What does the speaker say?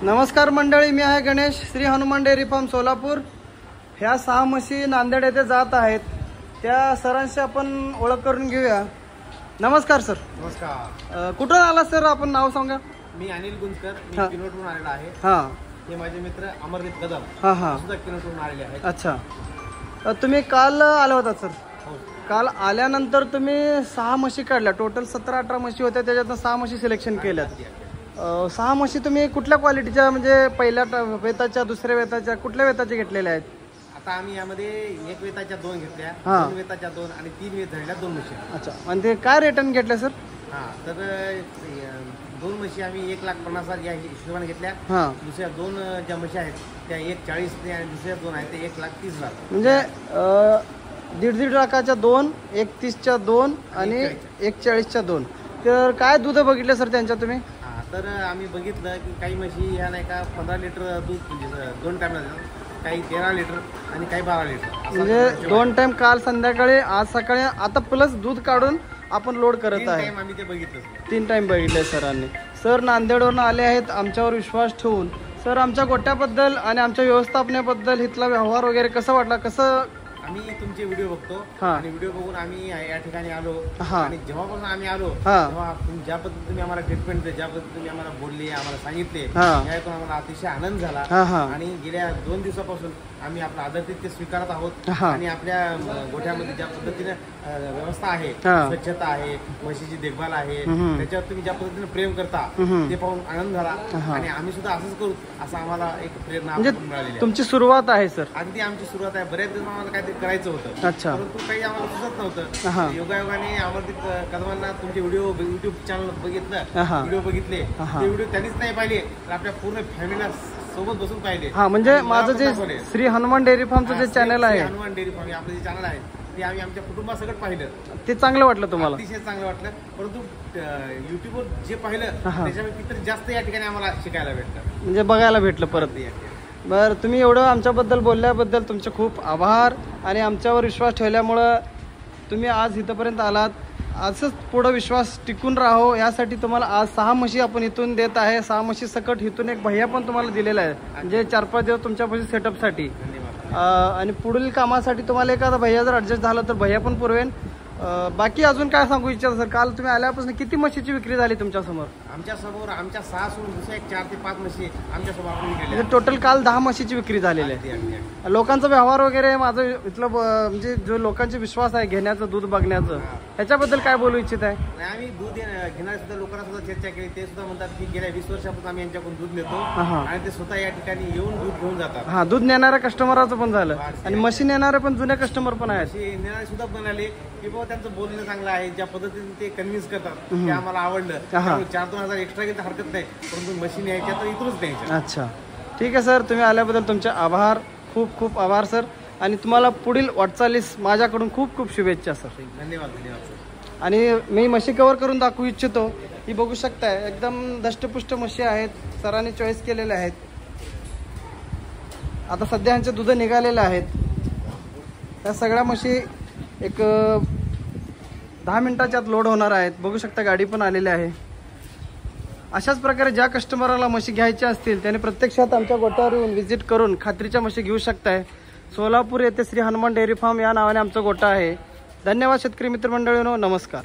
नमस्कार मंडळी, मी आहे गणेश, श्री हनुमान डेअरी फार्म सोलापूर। ह्या 6 म्हशी नांदेड येथे जात आहेत, त्या सरांशी आपण ओळख करून घेऊया। नमस्कार सर। नमस्कार। कुठून आला सर, आपण नाव सांगा। मी अनिल गुंजकर, मी किनवटून आलेला आहे। हां, हे माझे मित्र अमरदीप कदम हां हां सुद्धा किनवटून आलेले आहेत। अच्छा, तुम्ही काल आला होता सर? हो। काल आल्यानंतर तुम्ही 6 म्हशी काढल्या, टोटल 17-18 म्हशी होत्या, त्याच्यातून 6 म्हशी सिलेक्शन केल्यात। 6 म्हशी तुम्ही कुठल्या क्वालिटीच्या, म्हणजे पहिल्या वेताच्या, दुसऱ्या वेताच्या, कुठल्या वेताच्या घेतलेल्या आहेत? आता आम्ही यामध्ये 1 वेताच्या 2 घेतल्या, 2 वेताच्या 2 आणि 3 वेत झालेल्या 2 म्हशी। अच्छा, आणि ते काय रेटन घेतल्या सर? हां, तर 2 म्हशी आम्ही 1,50,000 या हिशोबाने घेतल्या। हां, दुसऱ्या 2 ज्या म्हशी आहेत त्या 1,40,000 ने आणि दुसऱ्या 2 आहेत ते 1,30,000, म्हणजे 1.5 लाखाच्या 2, 1,30च्या 2 आणि 1,40च्या 2। तर काय दूध बघितलं सर त्यांच्या तुम्ही? तर आम्ही बघितलं की काही म्हशी ह्या नाही का 15 लिटर दूध म्हणजे 2 टाइमला देतात, काही 13 लिटर आणि काही 12 लिटर, म्हणजे 2 टाइम, काल संध्याकाळी, आज सकाळी, आता प्लस दूध काढून आपण लोड करत आहे। आम्ही ते बघितलं, 3 टाइम बघितले सरांनी। सर नांदेडवरून आले आहेत आमच्यावर विश्वास ठेवून। सर, आमच्या गोट्याबद्दल आणि आमच्या व्यवस्थापनेबद्दल इथला व्यवहार वगैरे कसा वाटला? कसं आम्ही तुमचे व्हिडिओ बघतो आणि व्हिडिओ बघून आम्ही या ठिकाणी आलो आणि जेव्हापासून आम्ही आलो तेव्हा तुम्ही ज्या पद्धतीने तुम्ही आम्हाला ट्रीटमेंट दिली, ज्या पद्धतीने तुम्ही आम्हाला बोलले, आम्हाला सांगितले, यातून आम्हाला अतिशय आनंद झाला। आणि गेल्या 2 दिवसापासून आम्ही आपलं आदरातिथ्य स्वीकारत आहोत आणि आपल्या गोठ्यामध्ये ज्या पद्धतीने व्यवस्था आहे, स्वच्छता आहे, म्हशीची देखभाल आहे, त्याच्यावर तुम्ही ज्या पद्धतीने प्रेम करता ते पाहून आनंद झाला आणि आम्ही सुद्धा असंच करू असं आम्हाला एक प्रेरणा मिळालेली। तुमची सुरुवात आहे सर? अगदी आमची सुरुवात आहे। बऱ्याच दिवस आम्हाला काहीतरी करायचं होतं, अच्छा, परंतु काही आम्हाला सुचत नव्हतं। योगायोगाने अमरदीप कदमांना तुमचे व्हिडिओ युट्यूब चॅनल बघितलं, व्हिडिओ बघितले, ते व्हिडिओ त्यांनीच नाही पाहिले तर आपल्या पूर्ण फॅमिलीला सोबत बसून पाहिले। म्हणजे माझं जे श्री हनुमान डेअरी फार्मचं जे चॅनल आहे, हनुमान डेअरी फार्म आपलं जे चॅनल आहे ते आम्ही आमच्या कुटुंबासकट पाहिलं, ते चांगलं वाटलं तुम्हाला? अतिशय चांगलं वाटलं, परंतु युट्यूबवर जे पाहिलं त्याच्यापेक्षा जास्त या ठिकाणी आम्हाला शिकायला भेटलं, म्हणजे बघायला भेटलं परत। बरं, तुम्ही एवढं आमच्याबद्दल बोलल्याबद्दल तुमचे खूप आभार आणि आमच्यावर विश्वास ठेवल्यामुळं तुम्ही आज इथंपर्यंत आलात। असंच पुढं विश्वास टिकून राहो यासाठी तुम्हाला आज 6 म्हशी आपण इथून देत आहे। 6 म्हशी सकट इथून एक भैया पण तुम्हाला दिलेला आहे, म्हणजे 4-5 दिवस तुमच्यापाशी सेटअपसाठी आणि पुढील कामासाठी तुम्हाला एखादा भैया जर ॲडजस्ट झाला तर भैया पण पुरवेन। बाकी अजून काय सांगू इच्छिता सर? काल तुम्ही आल्यापासून किती म्हशीची विक्री झाली तुमच्यासमोर? आमच्यासमोर आमच्या 6 सोडून दुसऱ्या 4 ते 5 म्हशी आमच्यासमोर आपण विकल्या, टोटल काल 10 म्हशीची विक्री झालेली आहे। लोकांचा व्यवहार वगैरे, माझं इथलं म्हणजे जो लोकांचा विश्वास आहे घेण्याचं, दूध बघण्याचं, ह्याच्याबद्दल काय बोलू इच्छित आहे? आम्ही दूध घेणाऱ्या सुद्धा लोकांना सुद्धा चर्चा केली, ते सुद्धा म्हणतात की गेल्या 20 वर्षापासून आम्ही यांच्याकडून दूध नेतो आणि ते स्वतः या ठिकाणी येऊन दूध घेऊन जातात। हा, दूध नेणाऱ्या कस्टमरचं पण झालं आणि म्हशी नेणारे पण जुने कस्टमर पण आहेत। नेणारे सुद्धा म्हणाले की बाबा त्यांचं बोलणं चांगलं आहे, ज्या पद्धतीने ते कन्व्हिन्स करतात ते आम्हाला आवडलं। 4-2 हजार एक्स्ट्रा घेतलं हरकत नाही, परंतु मशीन यायच्या तर इथूनच द्यायच्या। अच्छा, ठीक आहे सर, तुम्ही आल्याबद्दल तुमचे आभार, खूप खूप आभार सर, आणि तुम्हाला पुढील वाटचालीस माझ्याकडून खूप खूप शुभेच्छा सर। धन्यवाद सर। आणि मी म्हशी कव्हर करून दाखवू इच्छितो, ही बघू शकताय, एकदम दष्टपुष्ट म्हशी आहेत, सरांनी चॉईस केलेल्या आहेत। आता सध्या ह्यांचे दूध निघालेले आहेत। त्या सगळ्या म्हशी एक 10 मिनिटाच्या आत लोड होणार आहेत। बघू शकता, गाडी पण आलेली आहे। अशाच प्रकारे ज्या कस्टमरला म्हशी घ्यायच्या असतील त्याने प्रत्यक्षात आमच्या गोट्यावर येऊन व्हिजिट करून खात्रीच्या म्हशी घेऊ शकताय। सोलापूर येथे श्री हनुमान डेअरी फार्म या नावाने आमचा गोटा आहे। धन्यवाद शेतकरी मित्रमंडळींनो, नमस्कार।